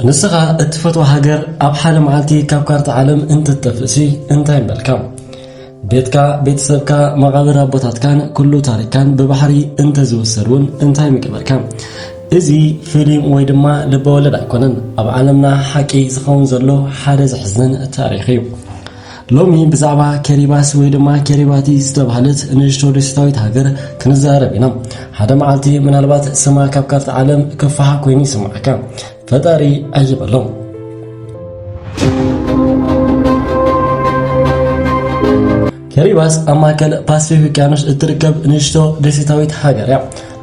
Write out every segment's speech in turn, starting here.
نسخة اتفتو هاجر أب حال معلتي كاب كارت عالم انت التفسي انتاي ملكام بيتكا بيتسبكا مغابر بوتات كان كله تاريخ كان ببحري انت زوسرون انتاي مكبركام ازي فيلم ويدما لبولد ايكونن أب عالمنا حكي زخون زلو حارز حزن تاريخي لومي بزعبا كريباس ويدما كريباتي استبحلت نجتو ريستويت هاجر كنزاربينا هذا معلتي من البات سما كاب كارت عالم كفاها كويني سمعكا فتاري أجب اللهم كريباس أماكل باسفيك كانوش تركب نشتو ديسيتاويت حاجر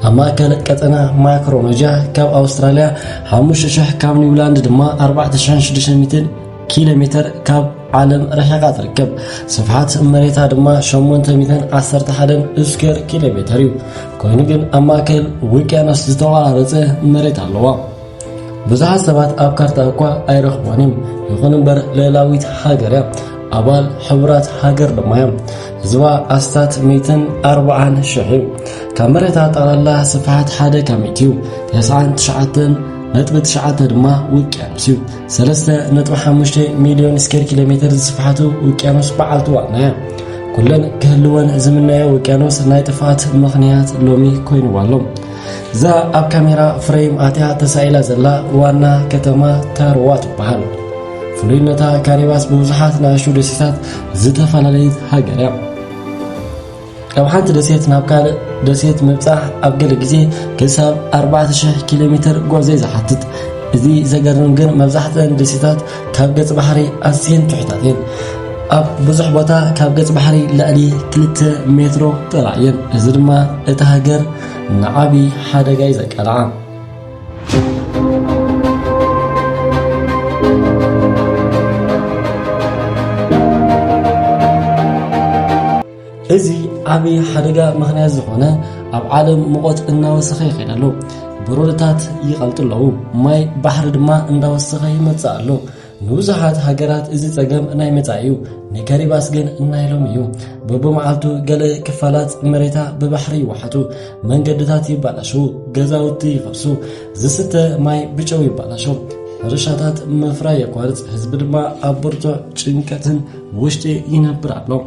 أماكل كتنا ماكرونوجيا كاب أستراليا حموش شح كاب نيولاند دما 4600 كيلومتر كاب عالم رحقات تركب صفحات مريتها دما 811 اسكر كيلومتر كوينجن أماكل ويكانوس زتوارته مريت اللوا بزحات سبات أب كارتا أقوى أي رخبانيم يخونن بر ليلاويت حاجر أبال حبرات حاجر دمايم زوا أستات 240 شحيو كاميرتا طال الله صفحات حدا كاميتيو 99.9 دما وكيانوسيو 3.5 مليون سكير كيلومتر صفحاتو وكيانوس بعلتو وانا كلن كهلوان زمنايا وكيانوس نايطفات مخنيات لومي كوين والو زا أب كاميرا فريم آتها تسائلة زلا وانا كتما تاروات بحال فلينتا كاريباس بوزحات ناشو دسيتات زتفلاليت هاجريا أب حانت دسيت نابكال دسيت مبصح أب قل جزي كساب 4000 كيلومتر قوزي زحاتت إذي زقرنقر مبزحتن دسيتات كابقت بحري أسين تحتاتين أب بزح بوتا كابقت بحري لألي 3 مترو طلعين إذن اتهاجر نعبي حدا جايزك العام إزي عبي حدقة مخنيات زخونة أب عالم مقوت إنه وسخي خيلالو برودتات يغلط له ماي بحر دما إنه وسخي متسألو نوزحات هاجرات إزي تقام ناي متعيو نكاريباس جن نايلوم يو ببو معلتو قال كفالات مريتا ببحري وحتو من قدتات يبالاشو قزاوتي يفرسو زستة ماي بيشو يبالاشو رشاتات مفرا يقوارت حزب دما أبرتو چنكتن وشتي ينبرالو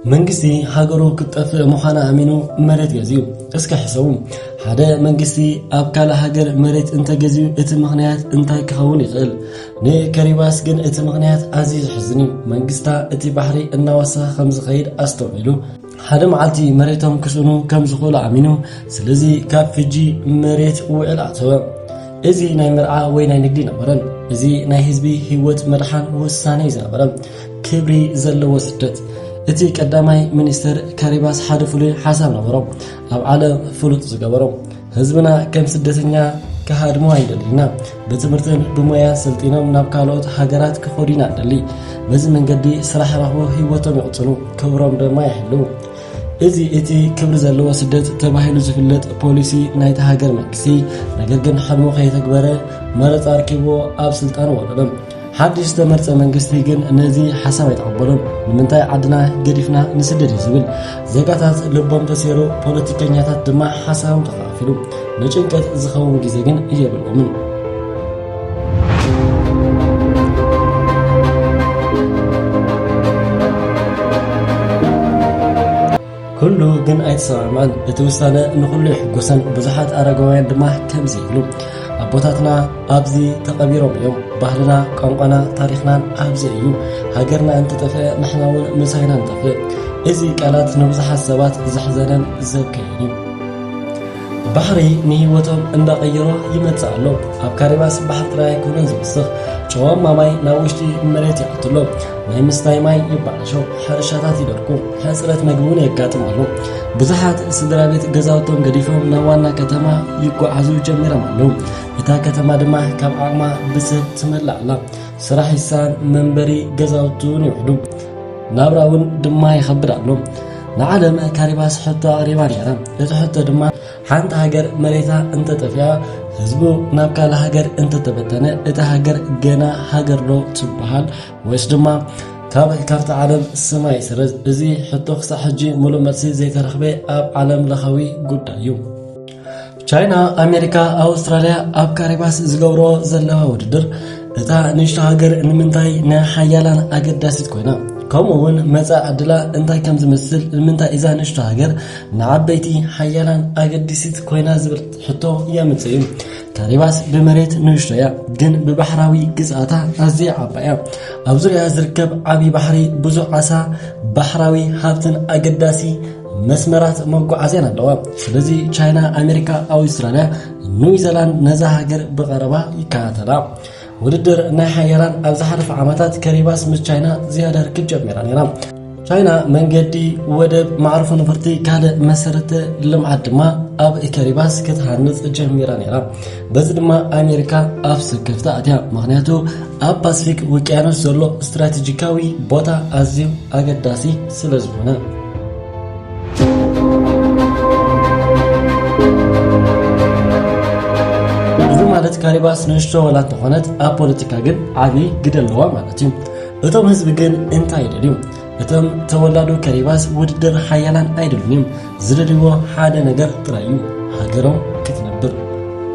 منجستي هاجرو كتف محانا أمينو مريت جزيو اسك حسوم هذا منجستي أبكال هاجر مريت انت جزيو اتمغنيات انت كهون يقل ني كريباس جن اتمغنيات عزيز حزني منجستا اتي بحري النواسا 5 خير استوعلو هذا معلتي مريتهم كسونو كم زخول عمينو سلزي كاب فيجي مريت وعل عتوا إزي ناي مرعا وي ناي نقدي نبرن إزي ناي حزبي هيوت مرحان وساني زنبرن كبري زلو وسدت إتي قداماي منستر كاريباس حادفولي حساب نبرو أب عالم فلوت زقبرو حزبنا كم سدتنيا كهادمو هيدلينا بتمرتن بمويا سلطينا منابكالوت هاجرات كخورينا دلي بزي من قدي سراح راهو هيوتهم يقتلو كبرهم دما يحلو إزي إتي كبر زلو وسدت تباهلو زفلت بوليسي نايت هاجر مكسي نقرقن حلمو خيتكبره مرت أركبو أب سلطان ولدم حدش تمرت منجستي جن نزي حساب يتقبلون منتاي عدنا قريفنا نسدد يزبل زكاتات لبهم تسيرو بوليتيكينياتات دما حساب تخافلو نجنكت زخون جيزي جن يجبلو من كله جن أيت سامعان اتوستانا نخلو يحقوسن بزحات أراغوين دما كم زيلو أبوتاتنا أبزي تقبيرهم يوم ባህልና ቋንቋና ታሪኽና ኣብዚ እዩ ሃገርና እንትጠፍእ ንሕና እውን ምሳይና እንጠፍእ እዚ ቃላት ንብዙሓት ሰባት ዝሕዘነን ዘብከይኒ ባህሪ ንህይወቶም እንዳቀየሮ ይመጽእ ኣሎ ኣብ ካሪባስ ባሕር ጥራይ ኣይኮነን ዝውስኽ ጨዋማ ማይ ናብ ውሽጢ መሬት ይኣትሎ ናይ ምስታይ ማይ ይባላሾ ሕርሻታት ይደርቁ ሕፅረት ምግቢ እውን የጋጥማሉ ብዙሓት ስድራ ቤት ገዛውቶም ገዲፎም ናብ ዋና ከተማ ይጓዓዙ ጀሚሮም ኣለዉ እታ ከተማ ድማ ካብ ዓቕማ ብስብ ትመልእ ኣላ ስራሕ ይሳን መንበሪ ገዛውቱን ይውሕዱ ናብራ እውን ድማ ይኸብድ ኣሎ ንዓለም ካሪባስ ሕቶ ኣቕሪባ ነይራ እቲ ሕቶ ድማ ሓንቲ ሃገር መሬታ እንተጠፍያ ህዝቡ ናብ ካልእ ሃገር እንተተበተነ እቲ ሃገር ገና ሃገር ዶ ትበሃል ወይስ ድማ ካብቲ ዓለም ሰማይ ስረዝ እዚ ሕቶ ክሳብ ሕጂ ሙሉእ መልሲ ዘይተረኽበ ኣብ ዓለም ለኻዊ ጉዳይ እዩ ቻይና ኣሜሪካ ኣውስትራልያ ኣብ ካሪባስ ዝገብሮ ዘለዋ ውድድር እታ ንሽቶ ሃገር ንምንታይ ንሓያላን ኣገዳሲት ኮይና ከምኡውን መጻእ ዕድላ እንታይ ከም ዝመስል ንምንታይ እዛ ንሽቶ ሃገር ንዓበይቲ ሓያላን ኣገዳሲት ኮይና ዝብል ሕቶ የምጽእ። ካሪባስ ብመሬት ንሽቶ እያ ግን ብባሕራዊ ግዝኣታ ኣዝያ ዓባይ እያ። ኣብ ዙርያ ዝርከብ ዓብይ ባሕሪ ብዙሕ ዓሳ ባሕራዊ ሃብትን ኣገዳሲ መስመራት መጓዓዝያን ኣለዋ። ስለዚ ቻይና ኣሜሪካ ኣውስትራልያ ኒውዚላንድ ነዛ ሃገር ብቐረባ ይከታተላ። ውድድር ናይ ሓያላን ኣብ ዝሓለፈ ዓመታት ካሪባስ ምስ ቻይና ዝያዳ ርክብ ጀሚራ ነይራ። ቻይና መንገዲ ወደብ ማዕርፎ ነፈርቲ ካልእ መሰረተ ልምዓት ድማ ኣብ ካሪባስ ክትሃንጽ ጀሚራ ነይራ። በዚ ድማ ኣሜሪካ ኣብ ስከፍታ ኣትያ። ምክንያቱ ኣብ ፓሲፊክ ውቅያኖስ ዘሎ ስትራቴጂካዊ ቦታ ኣዝዩ ኣገዳሲ ስለ ዝኾነ ማለት ካሪባስ ንሽቶ ወላ እንተኾነት ኣብ ፖለቲካ ግን ዓብይ ግደ ኣለዋ ማለት እዩ። እቶም ህዝቢ ግን እንታይ ይደልዩ? እቶም ተወላዱ ካሪባስ ውድድር ሓያላን አይደሉም እዮም። ዝደልይዎ ሓደ ነገር ጥራይ እዩ፣ ሃገሮም ክትነብር።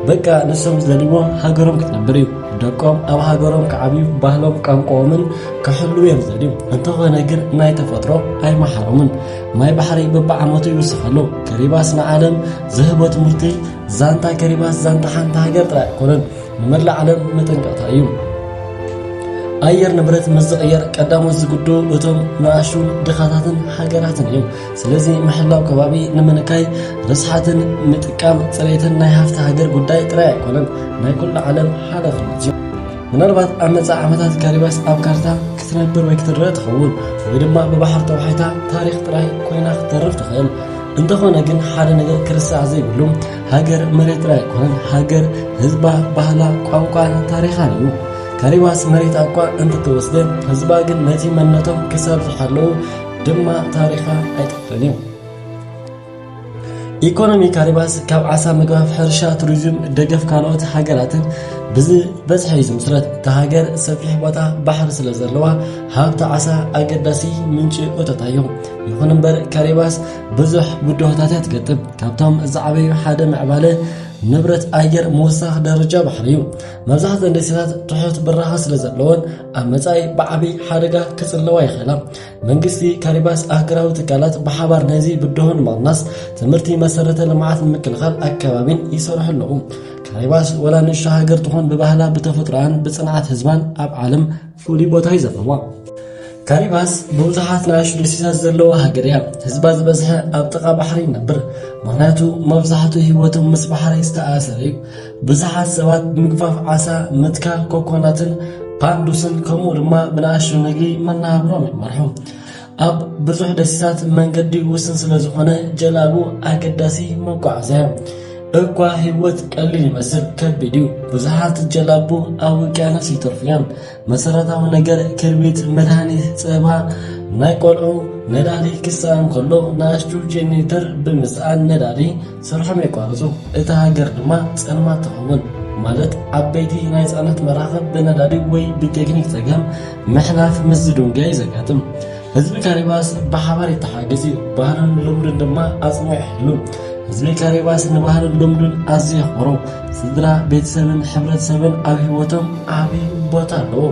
በቃ ንሶም ዝደልይዎ ሃገሮም ክትነብር እዩ። ደቆም ኣብ ሃገሮም ከዓብዩ ባህሎም ቋንቋኦምን ክሕልው እዮም ዝደልዩ። እንተኾነ ግን ናይ ተፈጥሮ ኣይመሓሮምን። ማይ ባሕሪ በብዓመቱ ይውስኸሉ። ካሪባስ ንዓለም ዝህቦ ትምህርቲ ዛንታ ካሪባስ ዛንታ ሓንቲ ሃገር ጥራይ ኣይኮነን፣ ንመላእ ዓለም መጠንቀቕታ እዩ። ኣየር ንብረት ምዝቕየር ቀዳሞት ዝግድኡ እቶም ንኣሽቱን ድኻታትን ሃገራትን እዮም። ስለዚ ምሕላው ከባቢ ንምንካይ ርስሓትን ምጥቃም ፅሬትን ናይ ሃፍቲ ሃገር ጉዳይ ጥራይ ኣይኮነን፣ ናይ ኩሉ ዓለም ሓላፍነት እዩ። ምናልባት ኣብ መጻኢ ዓመታት ካሪባስ ኣብ ካርታ ክትነብር ወይ ክትረአ ትኸውን፣ ወይ ድማ ብባሕር ተዋሒታ ታሪክ ጥራይ ኮይና ክትተርፍ ትኽእል። እንተኾነ ግን ሓደ ነገር ክርስዕ ዘይብሉ ሃገር መሬት ጥራይ ኣይኮነን፣ ሃገር ህዝባ፣ ባህላ፣ ቋንቋን ታሪኻን እዩ። ካሪባስ መሬት እኳ እንትትወስደ ህዝባ ግን ነቲ መንነቶም ክሳብ ዝሓለዉ ድማ ታሪኻ ኣይጠፍርን እዩ። ኢኮኖሚ ካሪባስ ካብ ዓሳ ምግባፍ፣ ሕርሻ፣ ቱሪዝም፣ ደገፍ ካልኦት ሃገራትን ብዝበዝሐ እዩ ዝምስረት። እቲ ሃገር ሰፊሕ ቦታ ባሕሪ ስለ ዘለዋ ሃብቲ ዓሳ ኣገዳሲ ምንጪ እቶታ እዩ። ይኹን እምበር ካሪባስ ብዙሕ ጉዳዮታት እያ ትገጥም። ካብቶም ዝዓበዩ ሓደ ምዕባለ ንብረት ኣየር ምውሳኽ ደረጃ ባሕሪ እዩ። መብዛሕትአን ደሴታት ትሑት ብራኸ ስለ ዘለወን ኣብ መጻኢ ብዓብይ ሓደጋ ክጽልዋ ይኽእላ። መንግስቲ ካሪባስ ኣህጉራዊ ትካላት ብሓባር ነዚ ብድሆን ምቕናስ ትምህርቲ፣ መሰረተ ልምዓት ንምክልኻል ኣከባቢን ይሰርሑ ኣለዉ። ካሪባስ ወላ ንእሽቶ ሃገር ትኾን ብባህላ፣ ብተፈጥሮኣን ብጽንዓት ህዝባን ኣብ ዓለም ፍሉይ ቦታ እዩ ዘለዋ። ካሪባስ ብብዙሓት ንኣሽቱ ደሴታት ዘለዋ ሃገር እያ። ህዝባ ዝበዝሐ ኣብ ጥቓ ባሕሪ ይነብር። ምክንያቱ መብዛሕትኡ ህይወቶም ምስ ባሕሪ ዝተኣሰረ እዩ። ብዙሓት ሰባት ብምግፋፍ ዓሳ፣ ምትካል ኮኮናትን ፓንዱስን ከምኡ ድማ ብንኣሽቱ ንግዲ መናብሮም ይመርሑ። ኣብ ብዙሕ ደሴታት መንገዲ ውስን ስለ ዝኾነ ጀላቡ ኣገዳሲ መጓዓዝያ እኳ ህይወት ቀሊል ይመስል ከቢድ እዩ። ብዙሓት ጀላቡ ኣብ ውቅያኖስ ይተርፉ እዮም። መሰረታዊ ነገር ክርቢት፣ መድሃኒት፣ ፀባ፣ ናይ ቆልዑ ነዳዲ ክሳን ከሎ ንኣሽቱ ጀኔሬተር ብምስኣን ነዳዲ ስርሖም የቋርፁ። እቲ ሃገር ድማ ፀልማት ትኸውን ማለት ዓበይቲ ናይ ፅዕነት መራኸብ ብነዳዲ ወይ ብቴክኒክ ፀገም ምሕላፍ ምስ ዝድንጋይ ዘጋጥም። ህዝቢ ካሪባስ ብሓባር ይተሓገዝ እዩ። ባህልን ልምድን ድማ ኣጽንዑ ይሕሉ። ህዝቢ ካሪባስ ንባህልን ልምዱን ኣዝዩ የኽብሮ። ስድራ፣ ቤተሰብን ሕብረተሰብን ኣብ ህይወቶም ዓብይ ቦታ ኣለዎ።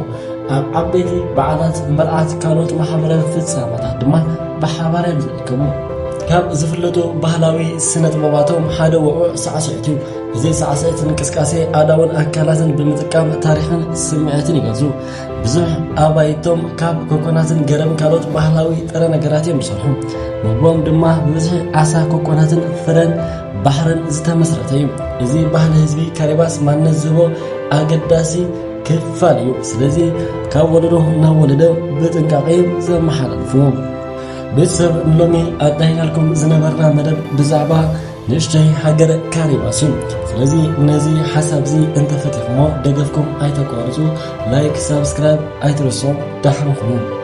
ኣብ ዓበይቲ በዓላት፣ መርዓት፣ ካልኦት ማሕበራዊ ፍጻመታት ድማ ብሓባር እዮም ዝርከቡ። ካብ ዝፍለጡ ባህላዊ ስነ ጥበባቶም ሓደ ውዑዕ ሳዕስዒት እዩ። እዚ ሳዕስዒት እንቅስቃሴ ኣእዳውን ኣካላትን ብምጥቃም ታሪኽን ስምዒትን ይገልጹ። ብዙሕ ኣባይቶም ካብ ኮኮናትን ገረብ ካልኦት ባህላዊ ጥረ ነገራት እዮም ዝሰርሑ። ምግቦም ድማ ብብዝሒ ዓሳ፣ ኮኮናትን ፍረን ባሕርን ዝተመስረተ እዩ። እዚ ባህሊ ህዝቢ ካሪባስ ማንነት ዝህቦ ኣገዳሲ ክፋል እዩ። ስለዚ ካብ ወለዶ ናብ ወለዶ ብጥንቃቄ ዘመሓላልፍዎ። ቤተሰብ ንሎሚ ኣዳሂናልኩም ዝነበርና መደብ ብዛዕባ ንእሽተይ ሃገር ካሪባስ እዩ። ስለዚ ነዚ ሓሳብ እዚ እንተፈቲኽሞ ደገፍኩም ኣይተቋርፁ። ላይክ፣ ሰብስክራይብ ኣይትረስዑ። ዳሕን ኩኑ።